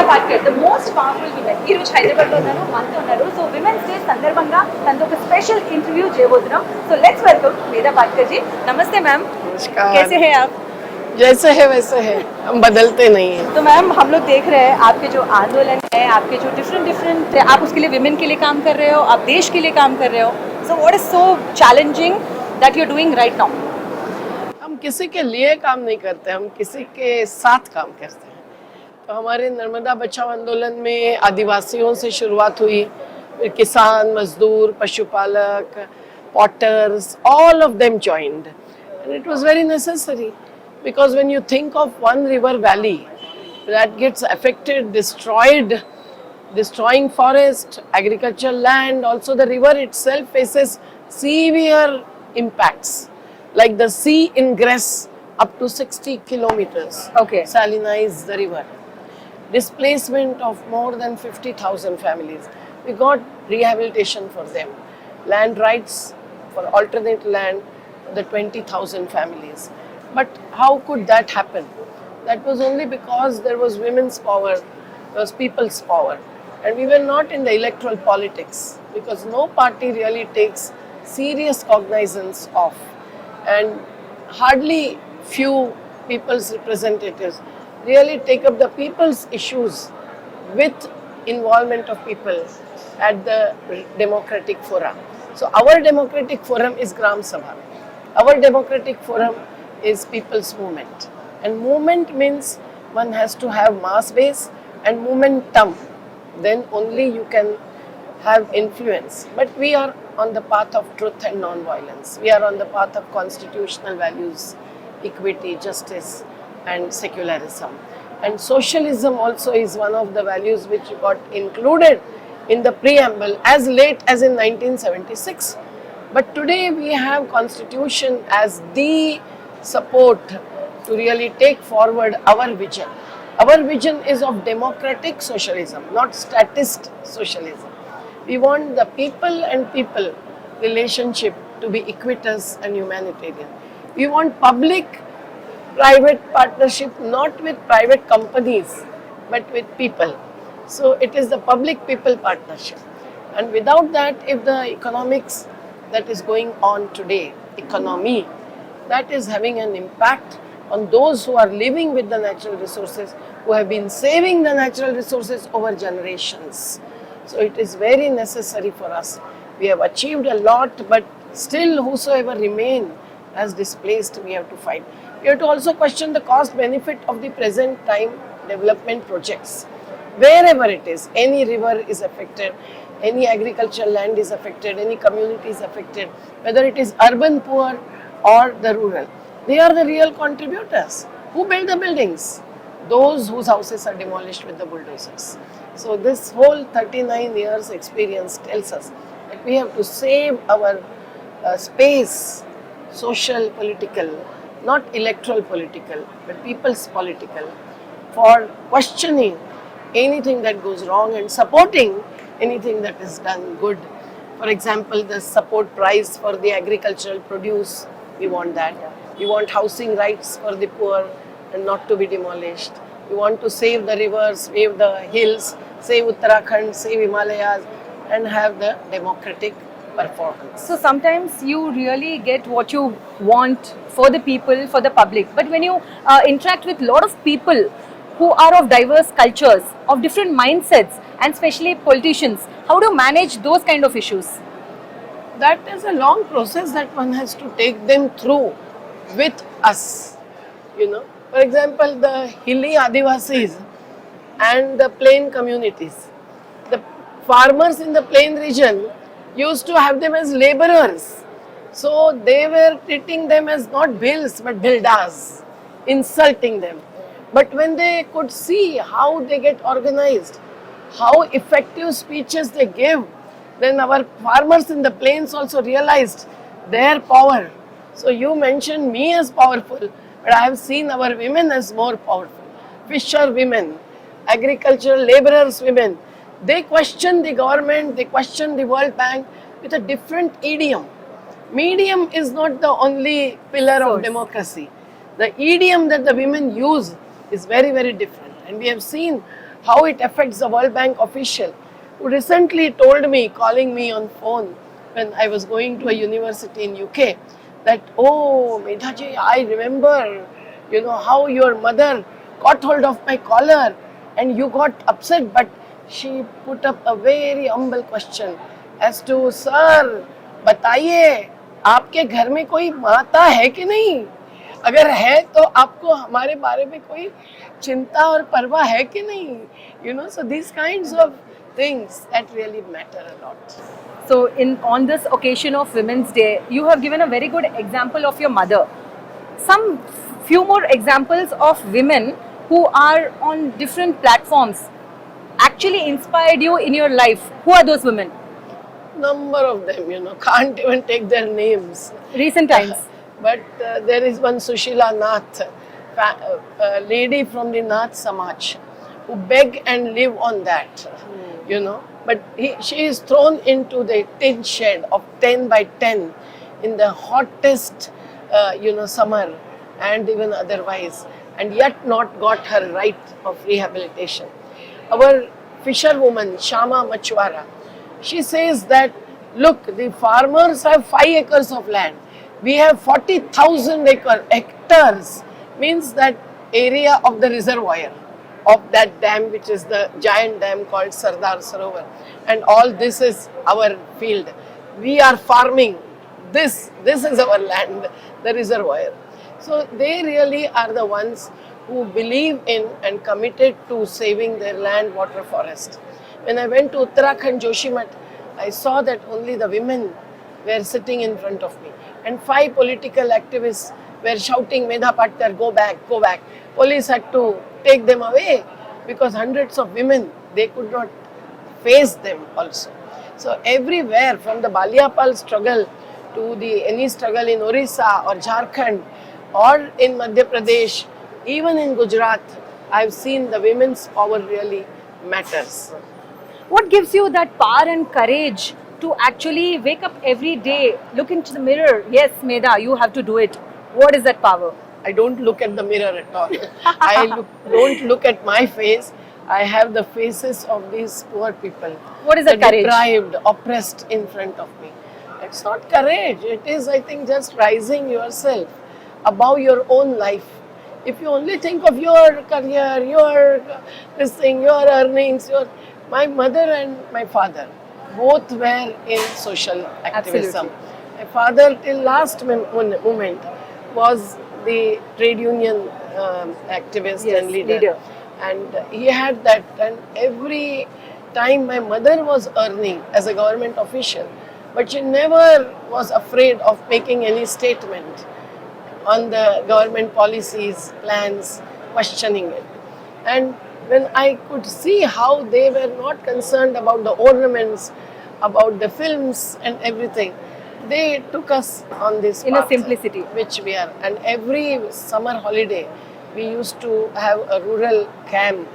Patkar the most powerful women ఈ రోజు హైదరాబాద్ లో ఉన్నారు మనతో ఉన్నారు. సో విమెన్స్ డే సందర్భంగా తనతో ఒక స్పెషల్ ఇంటरव्यू చేయబోతున్నాం. So let's welcome Medha Patkar जी. नमस्ते मैम. नमस्कार. कैसे हैं आप? जैसे है वैसे है, हम बदलते नहीं हैं. तो मैम हम लोग देख रहे हैं आपके जो आंदोलन है, आपके जो डिफरेंट आप उसके लिए विमेन के लिए काम कर रहे हो, आप देश के लिए काम कर रहे हो. So what is so challenging that you are doing right now? हम किसी के लिए काम नहीं करते, हम किसी के साथ काम करते हैं. तो हमारे नर्मदा बचाओ आंदोलन में आदिवासियों से शुरुआत हुई, फिर किसान, मजदूर, पशुपालक, potter's, all of them joined. And it was very necessary because when you think of one river valley that gets affected, destroyed, destroying forest, agricultural land, also the river itself faces severe impacts. Like the sea ingress up to 60 kilometers Okay. salinize the river. Displacement of more than 50,000 families. We got rehabilitation for them. Land rights for alternate land for the 20,000 families. But how could that happen? That was only because there was women's power, there was people's power. And we were not in the electoral politics because no party really takes serious cognizance of. And hardly few people's representatives really take up the people's issues with involvement of people at the democratic forum. So our democratic forum is Gram Sabha. Our democratic forum is people's movement. And movement means one has to have mass base and momentum. Then only you can have influence. But we are on the path of truth and non-violence. We are on the path of constitutional values, equity, justice and secularism. And socialism also is one of the values which got included in the preamble as late as in 1976. But today we have constitution as the support to really take forward our vision. Our vision is of democratic socialism, not statist socialism. We want the people and people relationship to be equitous and humanitarian. We want public-private partnership not with private companies but with people. So it is the public-people partnership. And without that, if the economics that is going on today, economy, that is having an impact on those who are living with the natural resources, who have been saving the natural resources over generations. So it is very necessary for us. We have achieved a lot, but still whosoever remain as displaced, we have to fight. We have to also question the cost benefit of the present time development projects. Wherever it is, any river is affected, any agricultural land is affected, any community is affected, whether it is urban poor or the rural. They are the real contributors. Who build the buildings? Those whose houses are demolished with the bulldozers. So this whole 39 years experience tells us that we have to save our space, social, political, not electoral political, but people's political, for questioning anything that goes wrong and supporting anything that is done good. For example, the support price for the agricultural produce, we want that. We want housing rights for the poor and not to be demolished. We want to save the rivers, save the hills, save Uttarakhand, save Himalayas and have the democratic performance. So sometimes you really get what you want for the people, for the public. But when you interact with a lot of people who are of diverse cultures, of different mindsets, and especially politicians, how do you manage those kind of issues? That is a long process that one has to take them through with us. You know, for example, the hilly Adivasis and the plain communities. The farmers in the plain region used to have them as laborers. So they were treating them as not bills but bildas, insulting them. But when they could see how they get organized, how effective speeches they give, then our farmers in the plains also realized their power. So you mentioned me as powerful, but I have seen our women as more powerful. Fisher women, agricultural laborers women, they question the government, they question the World Bank with a different idiom. Medium is not the only pillar of democracy. The idiom that the women use is very, very different. And we have seen how it affects the World Bank official who recently told me, calling me on phone when I was going to a university in UK, that, oh, Medhaji, I remember, how your mother got hold of my collar and you got upset, but she put up a very humble question as to, sir, बताइए आपके घर में कोई माता है कि नहीं? अगर है तो आपको हमारे बारे में कोई चिंता और परवाह है कि नहीं? So these kinds of things that really matter a lot. So, on this occasion of Women's Day, you have given a very good example of your mother. Some few more examples of women who are on different platforms actually inspired you in your life. Who are those women? Number of them, can't even take their names. Recent times. But there is one Sushila Nath, a lady from the Nath Samaj, who beg and live on that, But she is thrown into the tin shed of 10 by 10 in the hottest, summer and even otherwise, and yet not got her right of rehabilitation. Our fisherwoman, Shama Machwara, she says that, look, the farmers have 5 acres of land. We have 40,000 hectares, means that area of the reservoir of that dam, which is the giant dam called Sardar Sarovar. And all this is our field. We are farming. This is our land, the reservoir. So they really are the ones who believe in and committed to saving their land, water, forest. When I went to Uttarakhand, Joshimath, I saw that only the women were sitting in front of me. And 5 political activists were shouting, Medha Patkar, go back, go back. Police had to take them away because hundreds of women, they could not face them also. So everywhere, from the Balyapal struggle to any struggle in Orissa or Jharkhand or in Madhya Pradesh, even in Gujarat, I've seen the women's power really matters. What gives you that power and courage to actually wake up every day, look into the mirror? Yes, Medha, you have to do it. What is that power? I don't look at the mirror at all. Don't look at my face. I have the faces of these poor people. What is that courage? Deprived, oppressed in front of me. It's not courage. It is, I think, just rising yourself above your own life. If you only think of your career, your this thing, your earnings, my mother and my father both were in social activism. Absolutely. My father till last moment was the trade union activist and leader. And he had that, and every time my mother was earning as a government official, but she never was afraid of making any statement on the government policies, plans, questioning it. And when I could see how they were not concerned about the ornaments, about the films and everything, they took us on this in path, a simplicity, which we are. And every summer holiday, we used to have a rural camp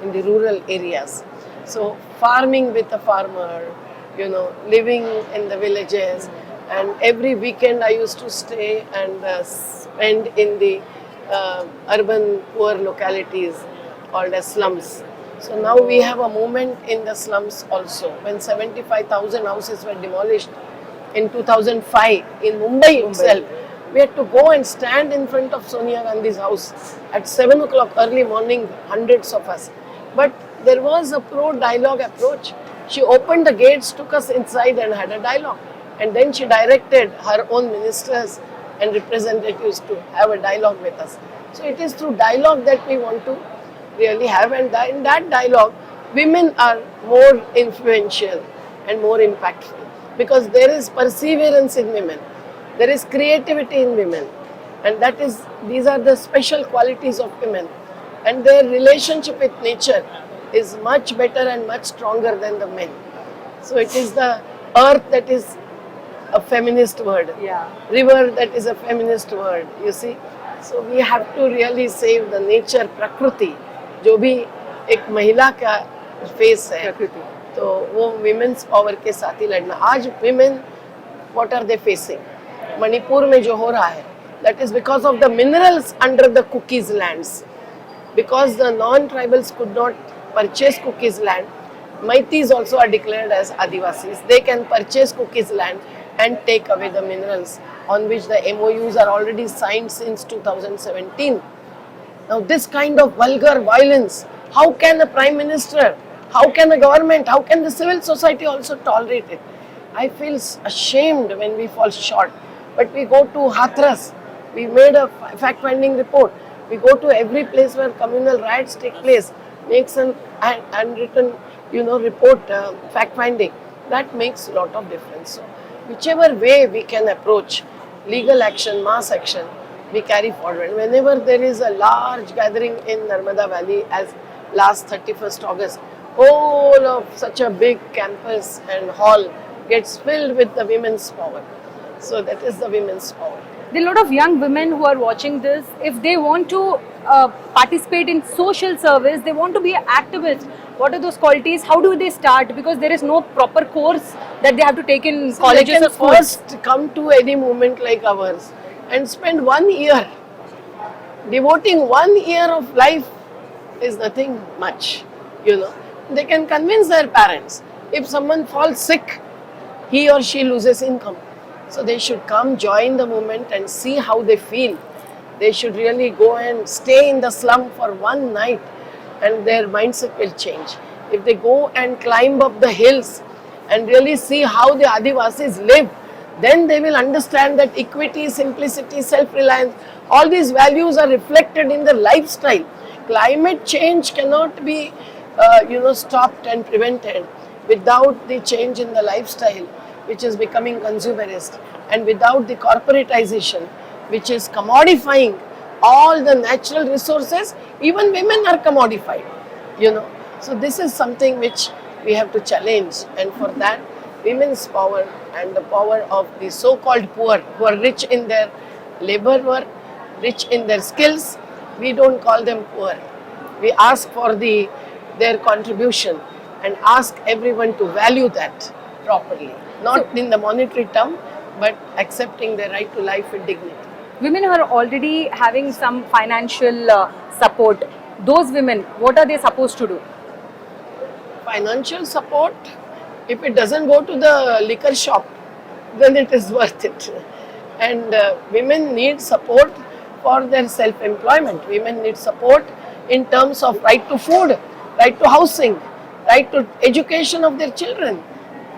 in the rural areas. So farming with a farmer, living in the villages. And every weekend I used to stay and spend in the urban poor localities called as slums. So now we have a movement in the slums also. When 75,000 houses were demolished in 2005 in Mumbai itself, we had to go and stand in front of Sonia Gandhi's house at 7 o'clock early morning, hundreds of us. But there was a pro-dialogue approach. She opened the gates, took us inside and had a dialogue. And then she directed her own ministers and representatives to have a dialogue with us. So it is through dialogue that we want to really have, and in that dialogue, women are more influential and more impactful because there is perseverance in women, there is creativity in women, and these are the special qualities of women, and their relationship with nature is much better and much stronger than the men. So it is the earth that is a feminist word, river that is a feminist word, you see. So we have to really save the nature, prakriti, जो भी एक महिला का face है, तो वो women's power के साथ ही लड़ना. आज women what are they facing? Manipur में जो हो रहा है, that is because of the minerals under the Cookies lands, because the non-tribals could not purchase cookies land. Maitis also are declared as Adivasis. They can purchase cookies land and take away the minerals on which the MOUs are already signed since 2017. Now this kind of vulgar violence, how can a prime minister, how can a government, how can the civil society also tolerate it? I feel ashamed when we fall short. But we go to Hathras, we made a fact-finding report. We go to every place where communal riots take place, makes an handwritten, report, fact-finding. That makes a lot of difference. So, whichever way we can approach legal action, mass action, we carry forward. Whenever there is a large gathering in Narmada Valley, as last 31st August, whole of such a big campus and hall gets filled with the women's power. So that is the women's power. There are a lot of young women who are watching this. If they want to participate in social service, they want to be an activist. What are those qualities? How do they start? Because there is no proper course that they have to take in colleges they can or schools. first come to any movement like ours and spend 1 year. Devoting 1 year of life is nothing much, They can convince their parents. If someone falls sick, he or she loses income. So they should come, join the movement and see how they feel. They should really go and stay in the slum for one night and their mindset will change. If they go and climb up the hills and really see how the Adivasis live, then they will understand that equity, simplicity, self-reliance, all these values are reflected in their lifestyle. Climate change cannot be, stopped and prevented without the change in the lifestyle, which is becoming consumerist, and without the corporatization, which is commodifying all the natural resources. Even women are commodified, So this is something which we have to challenge, and for that, women's power and the power of the so-called poor who are rich in their labor work, rich in their skills, we don't call them poor. We ask for their contribution and ask everyone to value that properly. Not in the monetary term, but accepting their right to life with dignity. Women who are already having some financial support, those women, what are they supposed to do? Financial support, if it doesn't go to the liquor shop, then it is worth it. And women need support for their self-employment. Women need support in terms of right to food, right to housing, right to education of their children,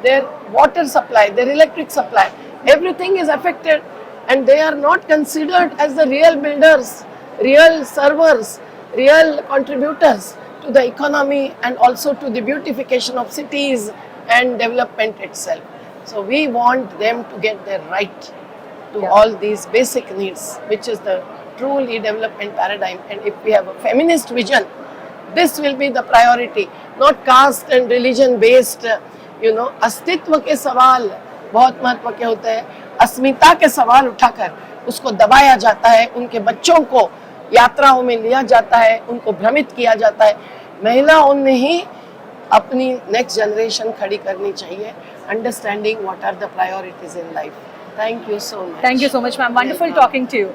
their water supply, their electric supply. Everything is affected and they are not considered as the real builders, real servers, real contributors to the economy and also to the beautification of cities and development itself. So we want them to get their right to all these basic needs, which is the truly development paradigm. And if we have a feminist vision, this will be the priority, not caste and religion based, अस्तित्व के सवाल बहुत महत्व के होते हैं. अस्मिता के सवाल उठाकर उसको दबाया जाता है, उनके बच्चों को यात्राओं में लिया जाता है, उनको भ्रमित किया जाता है. महिलाओं ने ही अपनी नेक्स्ट जनरेशन खड़ी करनी चाहिए, understanding what are the priorities in life. Thank you so much. Thank you so much, ma'am. Wonderful talking to you.